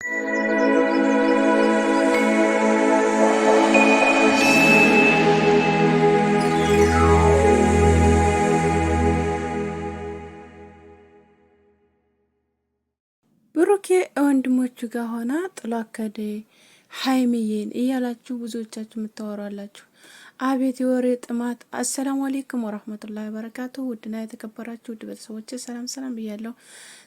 ብሩኬ ወንድሞቹ ጋር ሆና ጥሎ አከደ ሀይሚዬን እያላችሁ ብዙዎቻችሁ የምታወራላችሁ። አቤት የወሬ ጥማት። አሰላሙ አሌይኩም ወራህመቱላሂ ወበረካቱ። ውድና የተከበራችሁ ውድ ቤተሰቦች ሰላም ብያለሁ።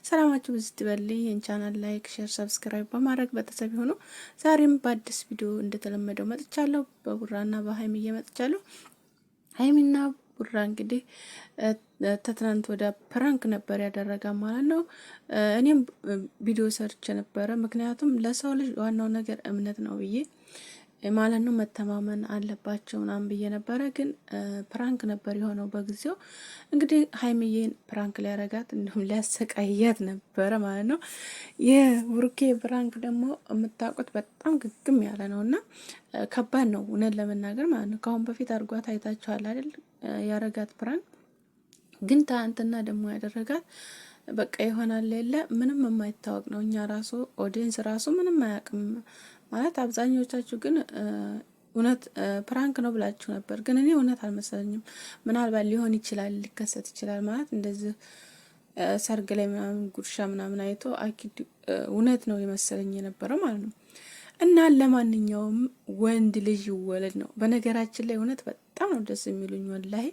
ሰላማችሁ ብዙ ትበልኝ። ይህን ቻናል ላይክ፣ ሼር፣ ሰብስክራይብ በማድረግ ቤተሰብ ሆኑ። ዛሬም በአዲስ ቪዲዮ እንደተለመደው መጥቻለሁ። በቡራና በሀይሚዬ መጥቻለሁ። ሀይሚና ቡራ እንግዲህ ተትናንት ወደ ፕራንክ ነበር ያደረጋ ማለት ነው። እኔም ቪዲዮ ሰርቼ ነበረ። ምክንያቱም ለሰው ልጅ ዋናው ነገር እምነት ነው ብዬ ማለት ነው። መተማመን አለባቸው ምናምን ብዬ ነበረ። ግን ፕራንክ ነበር የሆነው በጊዜው። እንግዲህ ሀይሚዬን ፕራንክ ሊያረጋት እንዲሁም ሊያሰቃያት ነበረ ማለት ነው። የብሩኬ ፕራንክ ደግሞ የምታውቁት በጣም ግግም ያለ ነው እና ከባድ ነው እውነት ለመናገር ማለት ነው። ከአሁን በፊት አድርጓት አይታችኋል አይደል? ያረጋት ፕራንክ ግን ትናንትና ደግሞ ያደረጋት በቃ ይሆናል የለ ምንም የማይታወቅ ነው። እኛ ራሱ ኦዲየንስ ራሱ ምንም አያውቅም ማለት አብዛኞቻችሁ ግን እውነት ፕራንክ ነው ብላችሁ ነበር። ግን እኔ እውነት አልመሰለኝም። ምናልባት ሊሆን ይችላል፣ ሊከሰት ይችላል ማለት እንደዚህ ሰርግ ላይ ምናምን ጉርሻ ምናምን አይቶ አኪድ እውነት ነው የመሰለኝ የነበረው ማለት ነው። እና ለማንኛውም ወንድ ልጅ ይወለድ ነው። በነገራችን ላይ እውነት በጣም ነው ደስ የሚሉኝ ወላሂ።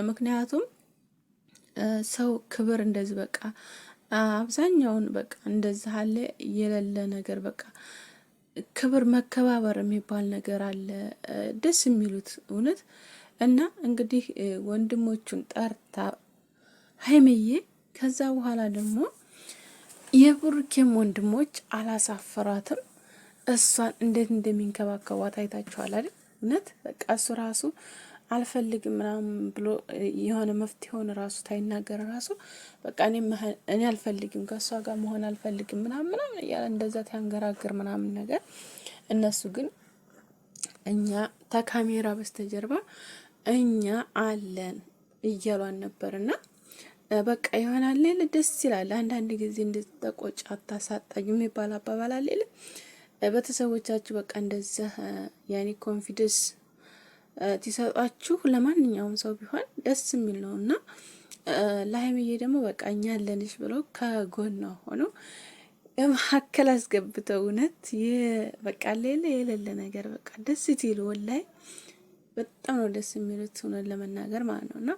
ምክንያቱም ሰው ክብር እንደዚህ በቃ አብዛኛውን በቃ እንደዚህ አለ የሌለ ነገር በቃ ክብር መከባበር የሚባል ነገር አለ። ደስ የሚሉት እውነት። እና እንግዲህ ወንድሞቹን ጠርታ ሀይሚዬ ከዛ በኋላ ደግሞ የብሩኬም ወንድሞች አላሳፈሯትም። እሷን እንዴት እንደሚንከባከቧት አይታችኋል አይደል? እውነት በቃ እሱ ራሱ አልፈልግም ምናምን ብሎ የሆነ መፍትሄውን ራሱ ታይናገር ራሱ በቃ እኔ አልፈልግም ከእሷ ጋር መሆን አልፈልግም ምናምን እያለ እንደዛ ታንገራግር ምናምን ነገር። እነሱ ግን እኛ ተካሜራ በስተጀርባ እኛ አለን እያሏን ነበርና በቃ ይሆናል ሌላ ደስ ይላል። አንዳንድ ጊዜ እንደተቆጫ አታሳጣኝ የሚባል አባባል አለ። ቤተሰቦቻችሁ በቃ እንደዛ ያኔ ኮንፊደንስ ትሰጣችሁ ለማንኛውም ሰው ቢሆን ደስ የሚል ነውና ለሀይሚዬ ደግሞ በቃ እኛ አለንሽ ብሎ ከጎኗ ሆኖ መሀከል አስገብተው እውነት በቃ ሌላ የሌለ ነገር በቃ ደስ ሲሉ ወላይ በጣም ነው ደስ የሚሉት እውነት ለመናገር ማለት ነውና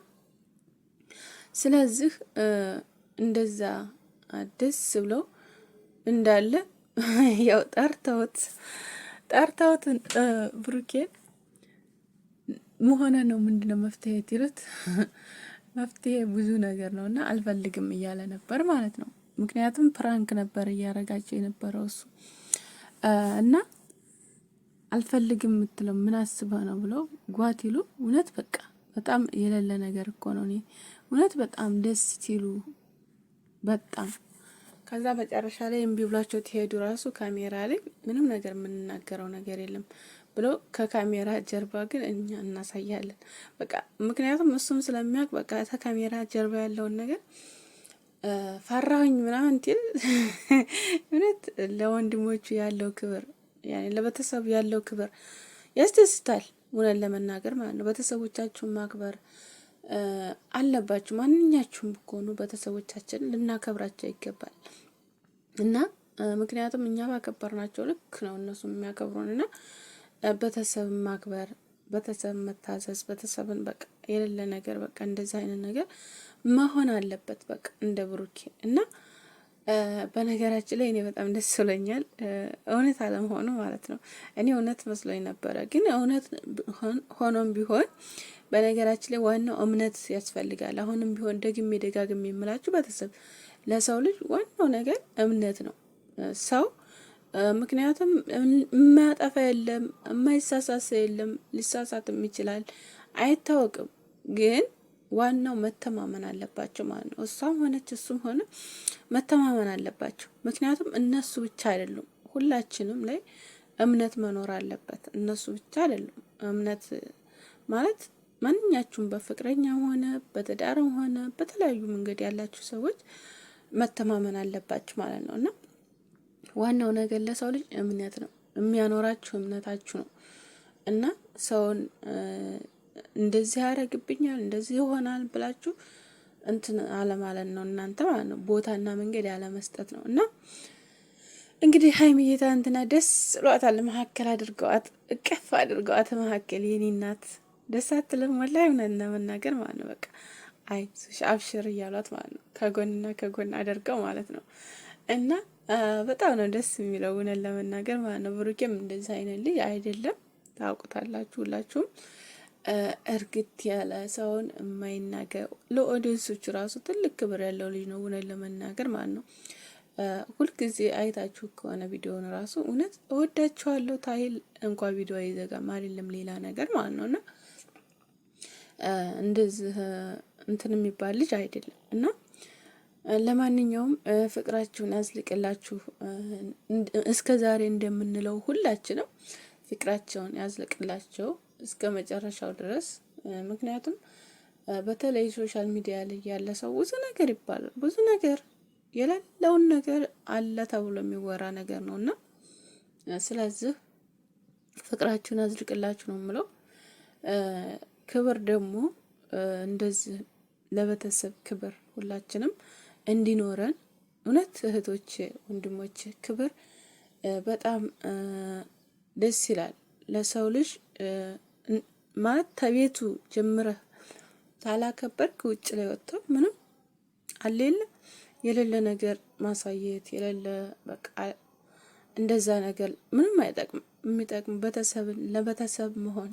ስለዚህ እንደዛ ደስ ብለው እንዳለ ያው ጠርተውት ብሩኬን መሆነ ነው ምንድነው መፍትሄ ትይሉት? መፍትሄ ብዙ ነገር ነውና አልፈልግም እያለ ነበር ማለት ነው። ምክንያቱም ፕራንክ ነበር እያረጋቸው የነበረው እሱ እና አልፈልግም የምትለው ምን አስበህ ነው ብለው ጓቲሉ እውነት በቃ በጣም የሌለ ነገር እኮ ነው። እኔ እውነት በጣም ደስ ሲሉ በጣም ከዛ መጨረሻ ላይ እምቢ ብሏቸው ትሄዱ ራሱ ካሜራ ላይ ምንም ነገር የምንናገረው ነገር የለም ብሎ ከካሜራ ጀርባ ግን እኛ እናሳያለን በቃ ምክንያቱም እሱም ስለሚያውቅ በቃ ከካሜራ ጀርባ ያለውን ነገር ፈራሁኝ ምናምን እንትን እውነት ለወንድሞቹ ያለው ክብር ያኔ ለቤተሰብ ያለው ክብር ያስደስታል እውነት ለመናገር ማለት ነው። ቤተሰቦቻችሁን ማክበር አለባችሁ። ማንኛችሁም ብትሆኑ ቤተሰቦቻችን ልናከብራቸው ይገባል እና ምክንያቱም እኛ ባከበርናቸው ልክ ነው እነሱም የሚያከብሩንና ቤተሰብ ማክበር፣ ቤተሰብ መታዘዝ፣ ቤተሰብን በቃ የሌለ ነገር በቃ እንደዛ አይነት ነገር መሆን አለበት በቃ እንደ ብሩኬ እና በነገራችን ላይ እኔ በጣም ደስ ብሎኛል እውነት አለመሆኑ ማለት ነው። እኔ እውነት መስሎኝ ነበረ ግን እውነት ሆኖም ቢሆን በነገራችን ላይ ዋናው እምነት ያስፈልጋል። አሁንም ቢሆን ደጋግሜ የምላችሁ ቤተሰብ ለሰው ልጅ ዋናው ነገር እምነት ነው። ሰው ምክንያቱም የማያጠፋ የለም፣ የማይሳሳት የለም፣ ሊሳሳትም ይችላል አይታወቅም። ግን ዋናው መተማመን አለባቸው ማለት ነው። እሷም ሆነች እሱም ሆነ መተማመን አለባቸው። ምክንያቱም እነሱ ብቻ አይደሉም፣ ሁላችንም ላይ እምነት መኖር አለበት። እነሱ ብቻ አይደሉም። እምነት ማለት ማንኛችሁም በፍቅረኛም ሆነ በትዳርም ሆነ በተለያዩ መንገድ ያላችሁ ሰዎች መተማመን አለባችሁ ማለት ነውና ዋናው ነገር ለሰው ልጅ እምነት ነው፣ የሚያኖራችሁ እምነታችሁ ነው። እና ሰውን እንደዚህ ያደርግብኛል እንደዚህ ይሆናል ብላችሁ እንትን አለማለት ነው እናንተ ማለት ነው። ቦታና መንገድ ያለ መስጠት ነው። እና እንግዲህ ሀይሚዬ ትናንትና ደስ ብሏታል። መሀከል አድርገዋት እቅፍ አድርገዋት መሀከል የኔ እናት ደስ አትልም? ወላሂ እውነት ለመናገር ማለት ነው። በቃ አይ አብሽር እያሏት ማለት ነው። ከጎንና ከጎን አድርገው ማለት ነው። እና በጣም ነው ደስ የሚለው እውነት ለመናገር ማለት ነው። ብሩኬም እንደዚህ አይነት ልጅ አይደለም፣ ታውቁታላችሁ ሁላችሁም። እርግት ያለ ሰውን የማይናገር ለኦዲየንሶቹ ራሱ ትልቅ ክብር ያለው ልጅ ነው እውነት ለመናገር ማለት ነው። ሁልጊዜ አይታችሁ ከሆነ ቪዲዮውን ራሱ እውነት እወዳችኋለሁ ታይል እንኳ ቪዲዮ አይዘጋም አይደለም ሌላ ነገር ማለት ነው። እና እንደዚህ እንትን የሚባል ልጅ አይደለም። እና ለማንኛውም ፍቅራችሁን ያዝልቅላችሁ። እስከ ዛሬ እንደምንለው ሁላችንም ፍቅራቸውን ያዝልቅላቸው እስከ መጨረሻው ድረስ። ምክንያቱም በተለይ ሶሻል ሚዲያ ላይ ያለ ሰው ብዙ ነገር ይባላል፣ ብዙ ነገር የሌለውን ነገር አለ ተብሎ የሚወራ ነገር ነው። እና ስለዚህ ፍቅራችሁን ያዝልቅላችሁ ነው የምለው። ክብር ደግሞ እንደዚህ ለቤተሰብ ክብር ሁላችንም እንዲኖረን እውነት እህቶች ወንድሞች፣ ክብር በጣም ደስ ይላል። ለሰው ልጅ ማለት ተቤቱ ጀምረህ ታላከበርክ ውጭ ላይ ወጥቶ ምንም አለ የሌለ ነገር ማሳየት የሌለ በቃ እንደዛ ነገር ምንም አይጠቅም። የሚጠቅም ቤተሰብን ለቤተሰብ መሆን፣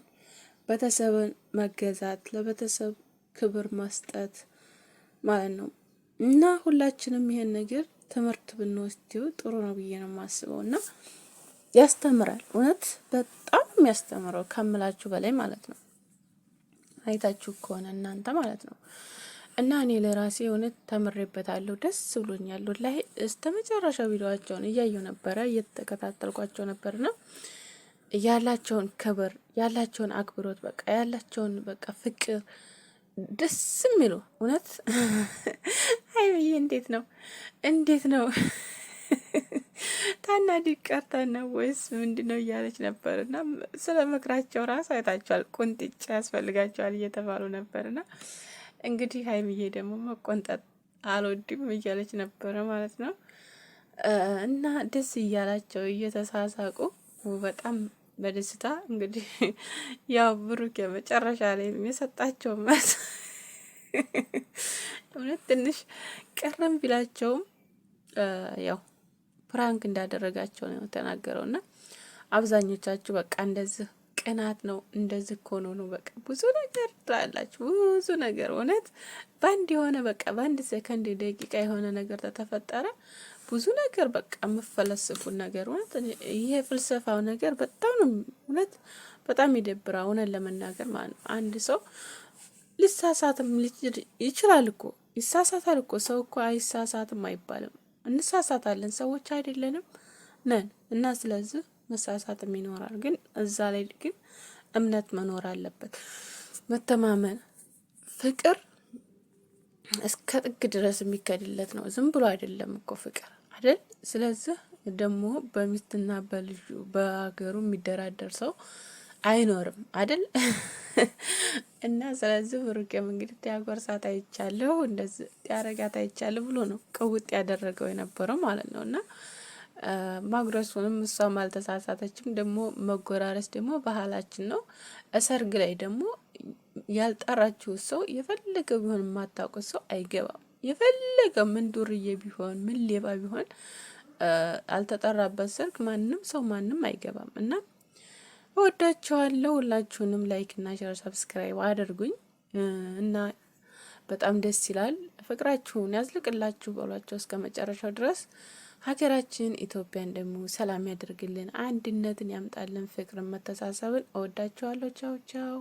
ቤተሰብን መገዛት፣ ለቤተሰብ ክብር መስጠት ማለት ነው። እና ሁላችንም ይሄን ነገር ትምህርት ብንወስደው ጥሩ ነው ብዬ ነው የማስበው። እና ያስተምራል፣ እውነት በጣም የሚያስተምረው ከምላችሁ በላይ ማለት ነው። አይታችሁ ከሆነ እናንተ ማለት ነው። እና እኔ ለራሴ እውነት ተምሬበታለሁ፣ ደስ ብሎኛል። ላይ እስከ መጨረሻ ቪዲዮአቸውን እያየሁ ነበረ፣ እየተከታተልኳቸው ነበርና ያላቸውን ክብር ያላቸውን አክብሮት በቃ ያላቸውን በቃ ፍቅር ደስ የሚሉ እውነት ሀይሚዬ እንዴት ነው ታናዲ ቀርታ ነው ወይስ ምንድነው እያለች ነበርና ስለ ምክራቸው ራስ አይታችኋል። ቁንጥጫ ያስፈልጋቸዋል እየተባሉ ነበርና እንግዲህ ሀይሚዬ ደግሞ መቆንጠጥ አልወድም እያለች ነበረ ማለት ነው። እና ደስ እያላቸው እየተሳሳቁ በጣም በደስታ እንግዲህ ያው ብሩክ የመጨረሻ ላይ የሰጣቸው መልስ እውነት ትንሽ ቀረም ቢላቸውም ያው ፕራንክ እንዳደረጋቸው ነው የተናገረው። እና አብዛኞቻችሁ በቃ እንደዚህ ቅናት ነው እንደዚህ ኮኖ ነው በቃ ብዙ ነገር ትላላችሁ፣ ብዙ ነገር እውነት በአንድ የሆነ በቃ በአንድ ሰከንድ ደቂቃ የሆነ ነገር ተፈጠረ ብዙ ነገር በቃ የምፈለስፉን ነገር እውነት ይሄ ፍልሰፋው ነገር በጣም ነው እውነት በጣም ይደብራል እውነት ለመናገር ማለት ነው። አንድ ሰው ሊሳሳትም ይችላል እኮ ይሳሳታል እኮ ሰው እኮ አይሳሳትም አይባልም። እንሳሳታለን ሰዎች አይደለንም ነን። እና ስለዚህ መሳሳትም ይኖራል፣ ግን እዛ ላይ ግን እምነት መኖር አለበት፣ መተማመን፣ ፍቅር እስከ ጥግ ድረስ የሚከድለት ነው። ዝም ብሎ አይደለም እኮ ፍቅር አይደል? ስለዚህ ደግሞ በሚስትና በልጁ በሀገሩ የሚደራደር ሰው አይኖርም አይደል? እና ስለዚህ ብሩኬም እንግዲህ ያጎርሳት አይቻለሁ እንደዚህ ያረጋት አይቻለሁ ብሎ ነው ቀውጥ ያደረገው የነበረው ማለት ነው። እና ማጉረሱንም እሷም አልተሳሳተችም። ደግሞ መጎራረስ ደግሞ ባህላችን ነው። ሰርግ ላይ ደግሞ ያልጠራችሁ ሰው የፈለገ ቢሆን የማታውቁት ሰው አይገባም። የፈለገ ምን ዱርዬ ቢሆን ምን ሌባ ቢሆን አልተጠራበት ሰርግ ማንም ሰው ማንም አይገባም። እና እወዳችኋለሁ። ሁላችሁንም ላይክ እና ሼር ሰብስክራይብ አድርጉኝ። እና በጣም ደስ ይላል። ፍቅራችሁን ያዝልቅላችሁ በሏቸው እስከ መጨረሻው ድረስ። ሀገራችን ኢትዮጵያን ደግሞ ሰላም ያደርግልን፣ አንድነትን ያምጣልን፣ ፍቅርን፣ መተሳሰብን። እወዳችኋለሁ። ቻው ቻው።